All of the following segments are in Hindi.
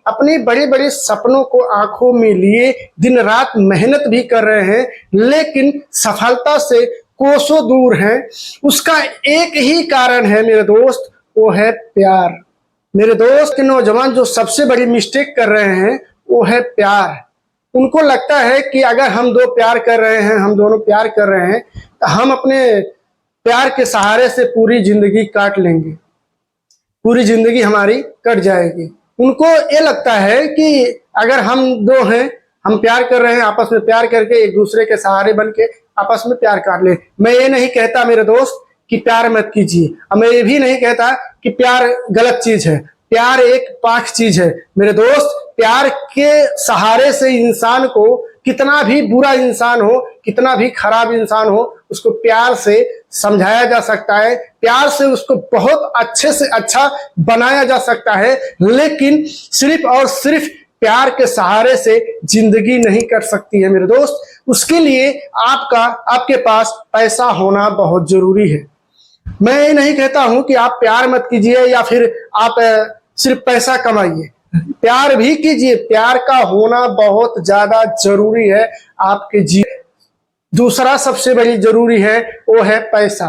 अपने बड़े बड़े सपनों को आंखों में लिए दिन रात मेहनत भी कर रहे हैं, लेकिन सफलता से कोसों दूर हैं। उसका एक ही कारण है मेरे दोस्त, वो है प्यार। मेरे दोस्त के नौजवान जो सबसे बड़ी मिस्टेक कर रहे हैं वो है प्यार। उनको लगता है कि अगर हम दो प्यार कर रहे हैं, हम दोनों प्यार कर रहे हैं, तो हम अपने प्यार के सहारे से पूरी जिंदगी काट लेंगे, पूरी जिंदगी हमारी कट जाएगी। उनको ये लगता है कि अगर हम दो हैं, हम प्यार कर रहे हैं, आपस में प्यार करके एक दूसरे के सहारे बन के आपस में प्यार काट ले। मैं ये नहीं कहता मेरे दोस्त कि प्यार मत कीजिए, और मैं ये भी नहीं कहता कि प्यार गलत चीज है। प्यार एक पाक चीज है मेरे दोस्त। प्यार के सहारे से इंसान को, कितना भी बुरा इंसान हो, कितना भी खराब इंसान हो, उसको प्यार से समझाया जा सकता है, प्यार से उसको बहुत अच्छे से अच्छा बनाया जा सकता है। लेकिन सिर्फ और सिर्फ प्यार के सहारे से जिंदगी नहीं कट सकती है मेरे दोस्त। उसके लिए आपके पास पैसा होना बहुत जरूरी है। मैं ये नहीं कहता हूं कि आप प्यार मत कीजिए या फिर आप सिर्फ पैसा कमाइए, प्यार भी कीजिए। प्यार का होना बहुत ज्यादा जरूरी है आपके जीवन। दूसरा सबसे बड़ी जरूरी है वो है पैसा।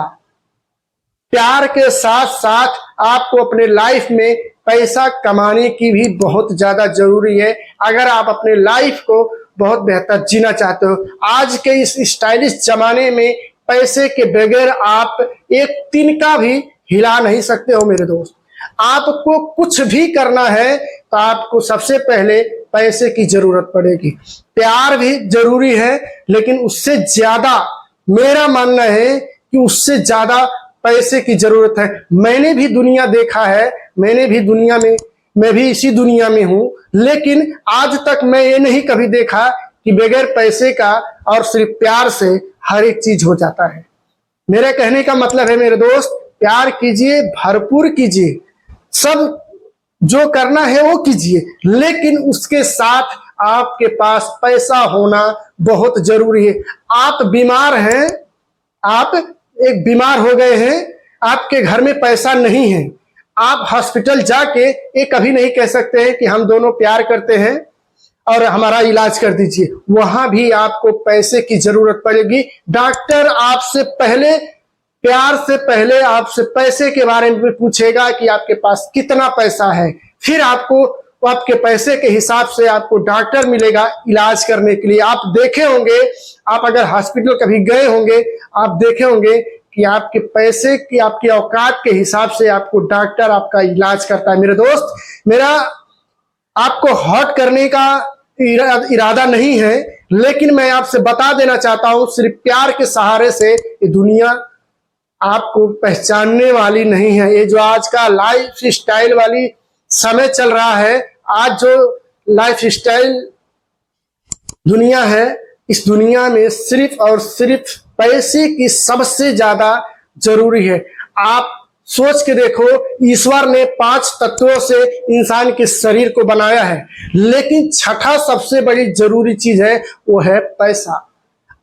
प्यार के साथ साथ आपको अपने लाइफ में पैसा कमाने की भी बहुत ज्यादा जरूरी है, अगर आप अपने लाइफ को बहुत बेहतर जीना चाहते हो। आज के इस स्टाइलिश जमाने में पैसे के बगैर आप एक तिनका भी हिला नहीं सकते हो मेरे दोस्त। आपको कुछ भी करना है तो आपको सबसे पहले पैसे की जरूरत पड़ेगी। प्यार भी जरूरी है, लेकिन उससे ज्यादा मेरा मानना है कि उससे ज्यादा पैसे की जरूरत है। मैंने भी दुनिया देखा है, मैंने भी दुनिया में, मैं भी इसी दुनिया में हूं, लेकिन आज तक मैं ये नहीं कभी देखा कि बगैर पैसे का और सिर्फ प्यार से हर एक चीज हो जाता है। मेरे कहने का मतलब है मेरे दोस्त, प्यार कीजिए, भरपूर कीजिए, सब जो करना है वो कीजिए, लेकिन उसके साथ आपके पास पैसा होना बहुत जरूरी है। आप बीमार हैं, आप एक बीमार हो गए हैं, आपके घर में पैसा नहीं है, आप हॉस्पिटल जाके ये कभी नहीं कह सकते हैं कि हम दोनों प्यार करते हैं और हमारा इलाज कर दीजिए। वहां भी आपको पैसे की जरूरत पड़ेगी। डॉक्टर आपसे पहले, प्यार से पहले आपसे पैसे के बारे में पूछेगा कि आपके पास कितना पैसा है, फिर आपको आपके पैसे के हिसाब से आपको डॉक्टर मिलेगा इलाज करने के लिए। आप देखे होंगे, आप अगर हॉस्पिटल कभी गए होंगे, आप देखे होंगे कि आपके पैसे की, आपकी औकात के हिसाब से आपको डॉक्टर आपका इलाज करता है। मेरे दोस्त, मेरा आपको हर्ट करने का इरादा नहीं है, लेकिन मैं आपसे बता देना चाहता हूं, सिर्फ प्यार के सहारे से ये दुनिया आपको पहचानने वाली नहीं है। ये जो आज का लाइफ स्टाइल वाली समय चल रहा है, आज जो लाइफ स्टाइल दुनिया है, इस दुनिया में सिर्फ और सिर्फ पैसे की सबसे ज्यादा जरूरी है। आप सोच के देखो, ईश्वर ने 5 तत्वों से इंसान के शरीर को बनाया है, लेकिन छठा सबसे बड़ी जरूरी चीज है, वो है पैसा।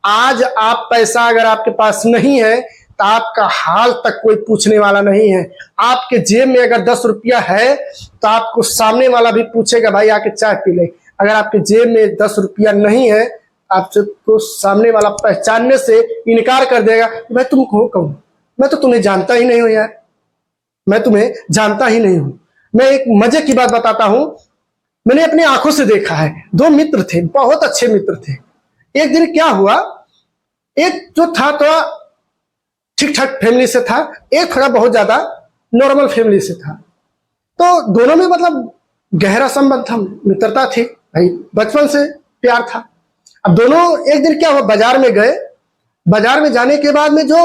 आज आप पैसा अगर आपके पास नहीं है तो आपका हाल तक कोई पूछने वाला नहीं है। आपके जेब में अगर 10 रुपया है तो आपको सामने वाला भी पूछेगा, भाई आके चाय पी ले। अगर आपके जेब में 10 रुपया नहीं है, आपसे तो सामने वाला पहचानने से इनकार कर देगा, भाई तुम हो कौन, मैं तो तुम्हें जानता ही नहीं हूं यार, मैं तुम्हें जानता ही नहीं हूं। मैं एक मजे की बात बताता हूं, मैंने अपनी आंखों से देखा है। 2 मित्र थे, बहुत अच्छे मित्र थे। एक दिन क्या हुआ, एक जो था थोड़ा ठीक ठाक फैमिली से था, एक थोड़ा बहुत ज्यादा नॉर्मल फैमिली से था। तो दोनों में मतलब गहरा संबंध था, मित्रता थी, भाई बचपन से प्यार था। अब दोनों एक दिन क्या हुआ, बाजार में गए। बाजार में जाने के बाद में जो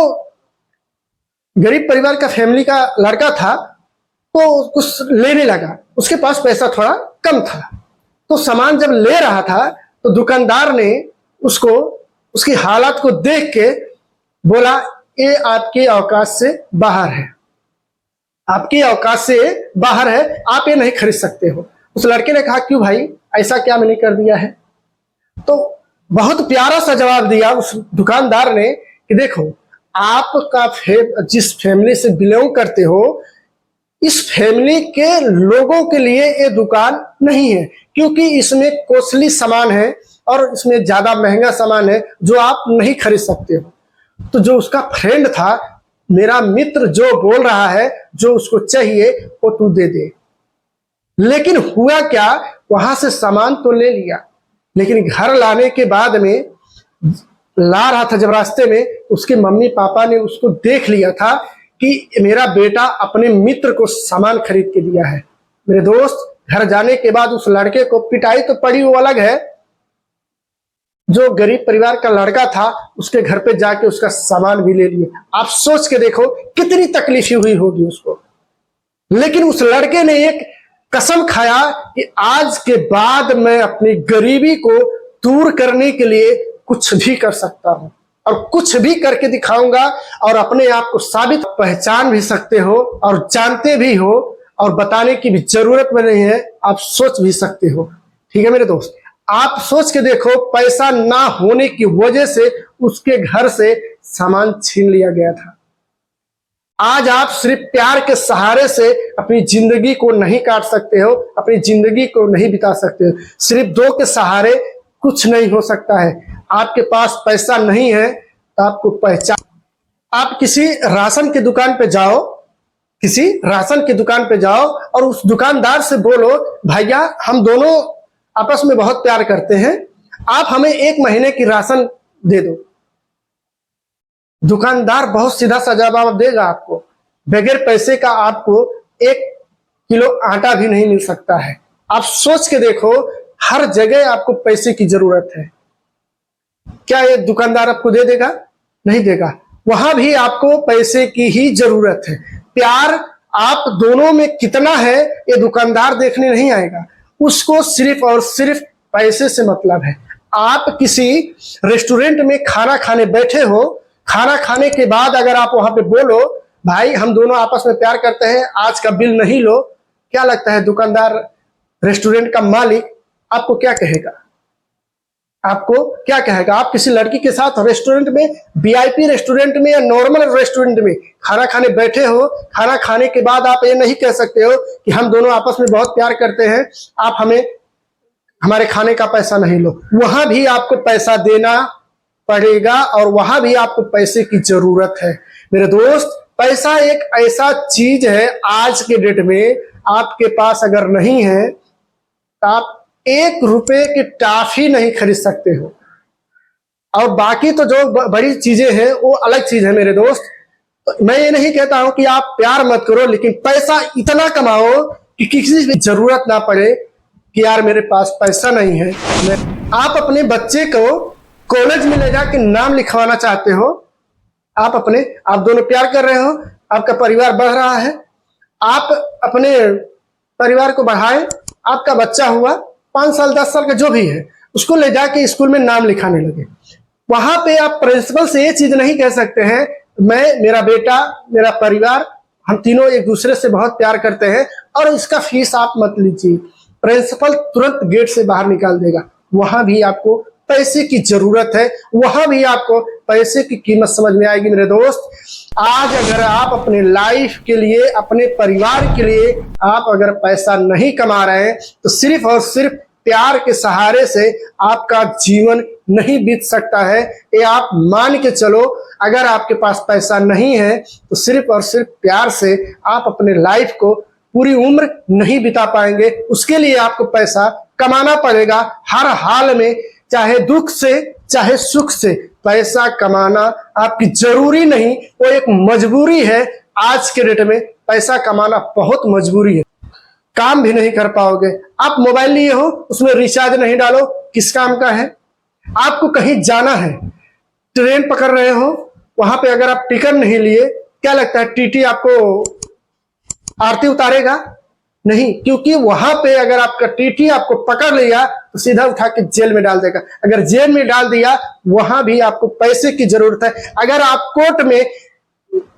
गरीब परिवार का फैमिली का लड़का था, तो कुछ लेने लगा, उसके पास पैसा थोड़ा कम था। तो सामान जब ले रहा था तो दुकानदार ने उसको, उसकी हालत को देख के बोला, ये आपकी औकात से बाहर है, आपकी औकात से बाहर है, आप ये नहीं खरीद सकते हो। उस लड़के ने कहा, क्यों भाई, ऐसा क्या मैंने कर दिया है? तो बहुत प्यारा सा जवाब दिया उस दुकानदार ने कि देखो, आपका जिस फैमिली से बिलोंग करते हो, इस फैमिली के लोगों के लिए ये दुकान नहीं है, क्योंकि इसमें कॉस्टली सामान है और इसमें ज्यादा महंगा सामान है जो आप नहीं खरीद सकते हो। तो जो उसका फ्रेंड था, मेरा मित्र, जो बोल रहा है जो उसको चाहिए वो तू दे दे। लेकिन हुआ क्या, वहां से सामान तो ले लिया, लेकिन घर लाने के बाद में ला रहा था जब रास्ते में, उसके मम्मी पापा ने उसको देख लिया था कि मेरा बेटा अपने मित्र को सामान खरीद के दिया है। मेरे दोस्त, घर जाने के बाद उस लड़के को पिटाई तो पड़ी, वो अलग है, जो गरीब परिवार का लड़का था उसके घर पे जाके उसका सामान भी ले लिए। आप सोच के देखो कितनी तकलीफ हुई होगी उसको। लेकिन उस लड़के ने एक कसम खाया कि आज के बाद मैं अपनी गरीबी को दूर करने के लिए कुछ भी कर सकता हूं और कुछ भी करके दिखाऊंगा, और अपने आप को साबित पहचान भी सकते हो और जानते भी हो, और बताने की भी जरूरत में नहीं है, आप सोच भी सकते हो। ठीक है मेरे दोस्त, आप सोच के देखो, पैसा ना होने की वजह से उसके घर से सामान छीन लिया गया था। आज आप सिर्फ प्यार के सहारे से अपनी जिंदगी को नहीं काट सकते हो, अपनी जिंदगी को नहीं बिता सकते हो। सिर्फ दो के सहारे कुछ नहीं हो सकता है। आपके पास पैसा नहीं है तो आपको पहचान, आप किसी राशन की दुकान पे जाओ, किसी राशन की दुकान पे जाओ और उस दुकानदार से बोलो, भैया हम दोनों आपस में बहुत प्यार करते हैं, आप हमें 1 महीने की राशन दे दो। दुकानदार बहुत सीधा सा जवाब देगा आपको, बगैर पैसे का आपको 1 किलो आटा भी नहीं मिल सकता है। आप सोच के देखो, हर जगह आपको पैसे की जरूरत है। क्या ये दुकानदार आपको दे देगा? नहीं देगा। वहां भी आपको पैसे की ही जरूरत है। प्यार आप दोनों में कितना है ये दुकानदार देखने नहीं आएगा, उसको सिर्फ और सिर्फ पैसे से मतलब है। आप किसी रेस्टोरेंट में खाना खाने बैठे हो, खाना खाने के बाद अगर आप वहां पे बोलो, भाई हम दोनों आपस में प्यार करते हैं, आज का बिल नहीं लो, क्या लगता है दुकानदार, रेस्टोरेंट का मालिक आपको क्या कहेगा? आपको क्या कहेगा? आप किसी लड़की के साथ रेस्टोरेंट में, वीआईपी रेस्टोरेंट में या नॉर्मल रेस्टोरेंट में खाना खाने बैठे हो, खाना खाने के बाद आप ये नहीं कह सकते हो कि हम दोनों आपस में बहुत प्यार करते हैं, आप हमें हमारे खाने का पैसा नहीं लो। वहां भी आपको पैसा देना पड़ेगा और वहां भी आपको पैसे की जरूरत है। मेरे दोस्त, पैसा एक ऐसा चीज है, आज के डेट में आपके पास अगर नहीं है तो आप 1 रुपए की टॉफी नहीं खरीद सकते हो, और बाकी तो जो बड़ी चीजें हैं वो अलग चीज है। मेरे दोस्त, तो मैं ये नहीं कहता हूं कि आप प्यार मत करो, लेकिन पैसा इतना कमाओ कि किसी की जरूरत ना पड़े कि यार मेरे पास पैसा नहीं है। आप अपने बच्चे को कॉलेज में ले जाके नाम लिखवाना चाहते हो, आप दोनों प्यार कर रहे हो, आपका परिवार बढ़ रहा है, आप अपने परिवार को बढ़ाएं, आपका बच्चा हुआ 5 साल 10 साल का जो भी है, उसको ले जाके स्कूल में नाम लिखाने लगे। वहां पे आप प्रिंसिपल से ये चीज नहीं कह सकते हैं, मेरा बेटा, मेरा परिवार, हम तीनों एक दूसरे से बहुत प्यार करते हैं और इसका फीस आप मत लीजिए। प्रिंसिपल तुरंत गेट से बाहर निकाल देगा। वहां भी आपको पैसे की जरूरत है, वहां भी आपको पैसे की कीमत समझ में आएगी। मेरे दोस्त, आज अगर आप अपने लाइफ के लिए, अपने परिवार के लिए आप अगर पैसा नहीं कमा रहे हैं तो सिर्फ और सिर्फ प्यार के सहारे से आपका जीवन नहीं बीत सकता है। ये आप मान के चलो, अगर आपके पास पैसा नहीं है तो सिर्फ और सिर्फ प्यार से आप अपने लाइफ को पूरी उम्र नहीं बिता पाएंगे। उसके लिए आपको पैसा कमाना पड़ेगा हर हाल में, चाहे दुख से चाहे सुख से। पैसा कमाना आपकी जरूरी नहीं, वो एक मजबूरी है। आज के डेट में पैसा कमाना बहुत मजबूरी है, काम भी नहीं कर पाओगे। आप मोबाइल लिए हो, उसमें रिचार्ज नहीं डालो, किस काम का है? आपको कहीं जाना है, ट्रेन पकड़ रहे हो, वहां पे अगर आप टिकट नहीं लिए, क्या लगता है टीटी आपको आरती उतारेगा? नहीं, क्योंकि वहां पे अगर आपका टीटी आपको पकड़ लिया तो सीधा उठा के जेल में डाल देगा। अगर जेल में डाल दिया, वहां भी आपको पैसे की जरूरत है। अगर आप कोर्ट में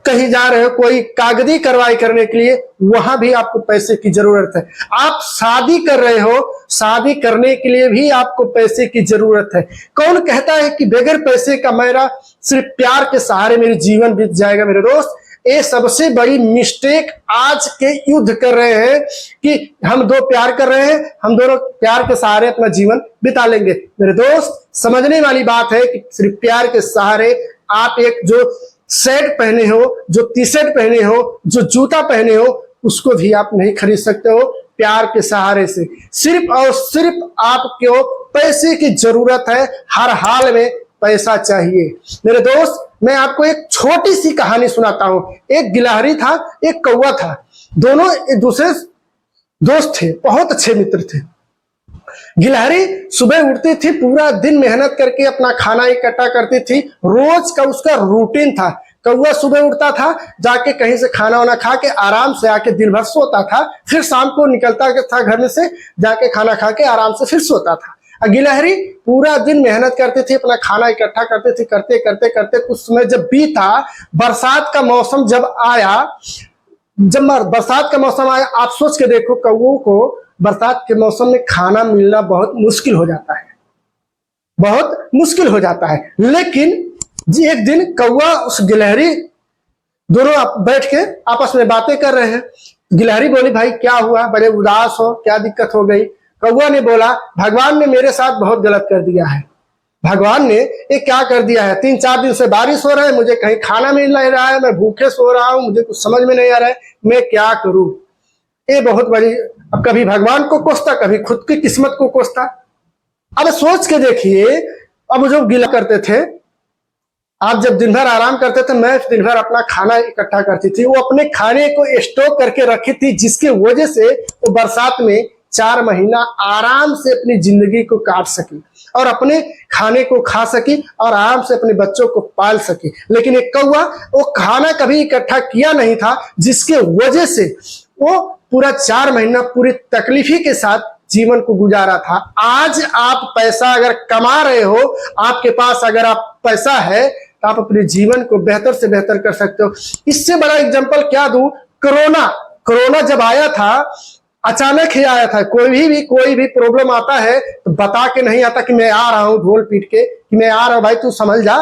कहीं जा रहे हो कोई कागजी कार्रवाई करने के लिए, वहां भी आपको पैसे की जरूरत है। आप शादी कर रहे हो, शादी करने के लिए भी आपको पैसे की जरूरत है। कौन कहता है कि बगैर पैसे का मेरा सिर्फ प्यार के सहारे मेरे जीवन बीत जाएगा? मेरे दोस्त, ये सबसे बड़ी मिस्टेक आज के युद्ध कर रहे हैं कि हम दो प्यार कर रहे हैं, हम दोनों प्यार के सहारे अपना जीवन बिता लेंगे। मेरे दोस्त, समझने वाली बात है कि सिर्फ प्यार के सहारे आप एक जो शर्ट पहने हो, जो टी शर्ट पहने हो, जो जूता पहने हो, उसको भी आप नहीं खरीद सकते हो प्यार के सहारे से। सिर्फ और सिर्फ आपको पैसे की जरूरत है, हर हाल में पैसा चाहिए। मेरे दोस्त, मैं आपको एक छोटी सी कहानी सुनाता हूं। एक गिलहरी था, एक कौवा था, दोनों एक दूसरे दोस्त थे, बहुत अच्छे मित्र थे। गिलहरी सुबह उठती थी, पूरा दिन मेहनत करके अपना खाना इकट्ठा करती थी, रोज का उसका रूटीन था। कौवा सुबह उठता था, जाके कहीं से खाना वाना खा के आराम से आके दिन भर सोता था, फिर शाम को निकलता था घर में से, जाके खाना खा के आराम से फिर सोता था। गिलहरी पूरा दिन मेहनत करती थी, अपना खाना इकट्ठा करती थी, करते करते करते कुछ समय जब बीता, बरसात का मौसम जब आया, आप सोच के देखो, कौवों को बरसात के मौसम में खाना मिलना बहुत मुश्किल हो जाता है, बहुत मुश्किल हो जाता है। लेकिन जी एक दिन कौवा उस गिलहरी, दोनों बैठ के आपस में बातें कर रहे हैं। गिलहरी बोली, भाई क्या हुआ, बड़े उदास हो, क्या दिक्कत हो गई? कौवा ने बोला, भगवान ने मेरे साथ बहुत गलत कर दिया है। भगवान ने ये क्या कर दिया है, 3-4 दिन से बारिश हो रहा है, मुझे कहीं खाना मिल नहीं रहा है, मैं भूखे सो रहा हूं, मुझे कुछ समझ में नहीं आ रहा है, मैं क्या करूं? ये बहुत बड़ी, अब कभी भगवान को कोसता, कभी खुद की किस्मत को कोसता। अब सोच के देखिए, अब जो गिला करते थे, आप जब दिन भर आराम करते थे, मैं दिन भर अपना खाना इकट्ठा करती थी, वो अपने खाने को स्टॉक करके रखी थी, जिसके वजह से वो बरसात में 4 महीना आराम से अपनी जिंदगी को काट सकी और अपने खाने को खा सकी और आराम से अपने बच्चों को पाल सकी। लेकिन एक कौवा वो खाना कभी इकट्ठा किया नहीं था, जिसके वजह से वो पूरा 4 महीना पूरी तकलीफी के साथ जीवन को गुजारा था। आज आप पैसा अगर कमा रहे हो, आपके पास अगर आप पैसा है, तो आप अपने जीवन को बेहतर से बेहतर कर सकते हो। इससे बड़ा एग्जांपल क्या दूं, कोरोना जब आया था, अचानक ही आया था। कोई भी प्रॉब्लम आता है तो बता के नहीं आता कि मैं आ रहा हूं ढोल पीट के, कि मैं आ रहा हूं भाई तू संभल जा,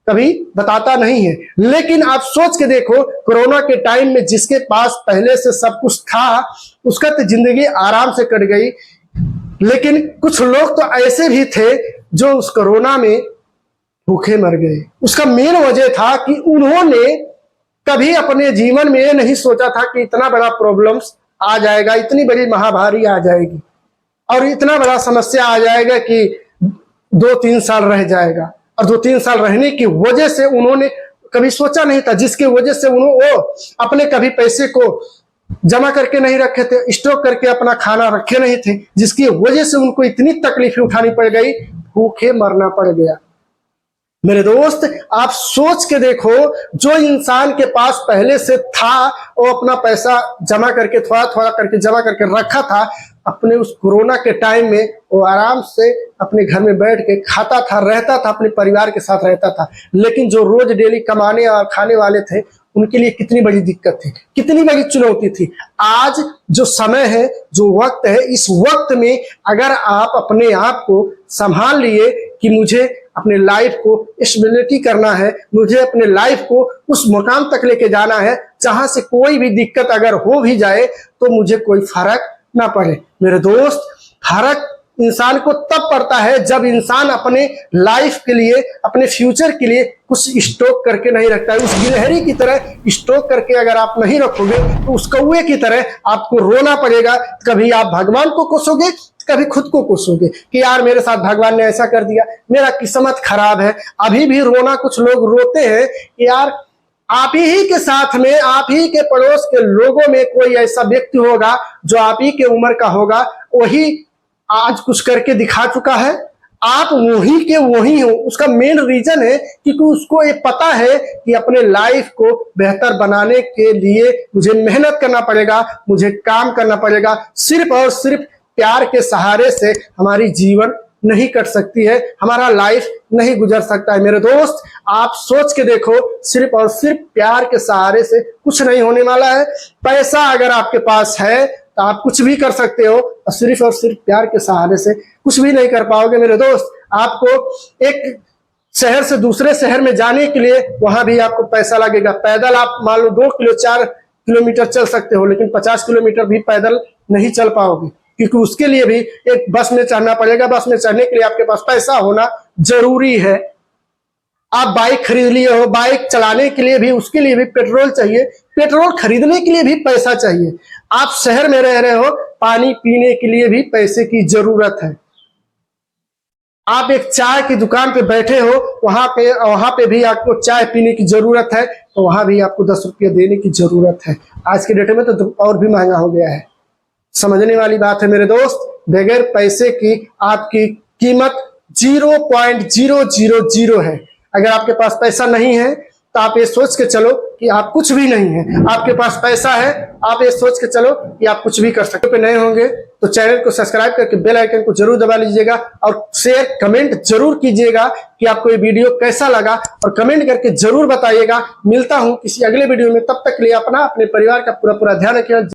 कभी बताता नहीं है। लेकिन आप सोच के देखो, कोरोना के टाइम में जिसके पास पहले से सब कुछ था, उसका तो जिंदगी आराम से कट गई। लेकिन कुछ लोग तो ऐसे भी थे जो उस कोरोना में भूखे मर गए। उसका मेन वजह था कि उन्होंने कभी अपने जीवन में नहीं सोचा था कि इतना बड़ा प्रॉब्लम्स आ जाएगा, इतनी बड़ी महामारी आ जाएगी और इतना बड़ा समस्या आ जाएगा कि 2-3 साल रह जाएगा। और 2-3 साल रहने की वजह से उन्होंने कभी सोचा नहीं था, जिसकी वजह से वो अपने कभी पैसे को जमा करके नहीं रखे थे, स्टॉक करके अपना खाना रखे नहीं थे, जिसकी वजह से उनको इतनी तकलीफें उठानी पड़ गई, भूखे मरना पड़ गया। मेरे दोस्त, आप सोच के देखो, जो इंसान के पास पहले से था, वो अपना पैसा जमा करके थोड़ा थोड़ा करके जमा करके रखा था, अपने उस कोरोना के टाइम में वो आराम से अपने घर में बैठ के खाता था, रहता था, अपने परिवार के साथ रहता था। लेकिन जो रोज डेली कमाने और खाने वाले थे, उनके लिए कितनी बड़ी दिक्कत थी, कितनी बड़ी चुनौती थी। आज जो समय है, जो वक्त है, इस वक्त में अगर आप अपने आप को संभाल लिए कि मुझे अपने लाइफ को स्टेबिलिटी करना है, मुझे अपने लाइफ को उस मुकाम तक लेके जाना है जहां से कोई भी दिक्कत अगर हो भी जाए तो मुझे कोई फर्क ना पड़े। मेरे दोस्त, फर्क इंसान को तब पड़ता है जब इंसान अपने लाइफ के लिए, अपने फ्यूचर के लिए कुछ स्टॉक करके नहीं रखता है। उस गिलहरी की तरह स्टॉक करके अगर आप नहीं रखोगे तो उस कौवे की तरह आपको रोना पड़ेगा। कभी आप भगवान को कोसोगे, कभी खुद को कोसोगे कि यार मेरे साथ भगवान ने ऐसा कर दिया, मेरा किस्मत खराब है। अभी भी रोना कुछ लोग रोते हैं कि यार आप ही के साथ में, आप ही के पड़ोस के लोगों में कोई ऐसा व्यक्ति होगा जो आप ही के उम्र का होगा, वही आज कुछ करके दिखा चुका है, आप वही के वही हो। उसका मेन रीजन है क्योंकि उसको ये पता है कि अपने लाइफ को बेहतर बनाने के लिए मुझे मेहनत करना पड़ेगा, मुझे काम करना पड़ेगा। सिर्फ और सिर्फ प्यार के सहारे से हमारी जीवन नहीं कट सकती है, हमारा लाइफ नहीं गुजर सकता है। मेरे दोस्त, आप सोच के देखो, सिर्फ और सिर्फ प्यार के सहारे से कुछ नहीं होने वाला है। पैसा अगर आपके पास है तो आप कुछ भी कर सकते हो, और सिर्फ प्यार के सहारे से कुछ भी नहीं कर पाओगे। मेरे दोस्त, आपको एक शहर से दूसरे शहर में जाने के लिए वहां भी आपको पैसा लगेगा। पैदल आप मान लो 2 किलो 4 किलोमीटर चल सकते हो, लेकिन 50 किलोमीटर भी पैदल नहीं चल पाओगे, क्योंकि उसके लिए भी एक बस में चढ़ना पड़ेगा। बस में चढ़ने के लिए आपके पास पैसा होना जरूरी है। आप बाइक खरीद लिए हो, बाइक चलाने के लिए भी उसके लिए भी पेट्रोल चाहिए, पेट्रोल खरीदने के लिए भी पैसा चाहिए। आप शहर में रह रहे हो, पानी पीने के लिए भी पैसे की जरूरत है। आप एक चाय की दुकान पे बैठे हो, वहां पे भी आपको चाय पीने की जरूरत है, तो वहां भी आपको 10 रुपये देने की जरूरत है। आज के डेट में तो और भी महंगा हो गया है। समझने वाली बात है मेरे दोस्त, बगैर पैसे की आपकी कीमत 0.000 है। अगर आपके पास पैसा नहीं है तो आप ये सोच के चलो कि आप कुछ भी नहीं है। आपके पास पैसा है, आप ये सोच के चलो कि आप कुछ भी कर सकते हो। नए होंगे तो चैनल को सब्सक्राइब करके बेल आइकन को जरूर दबा लीजिएगा और शेयर कमेंट जरूर कीजिएगा कि आपको ये वीडियो कैसा लगा, और कमेंट करके जरूर बताइएगा। मिलता हूं किसी अगले वीडियो में, तब तक के लिए अपना अपने परिवार का पूरा ध्यान रखिएगा।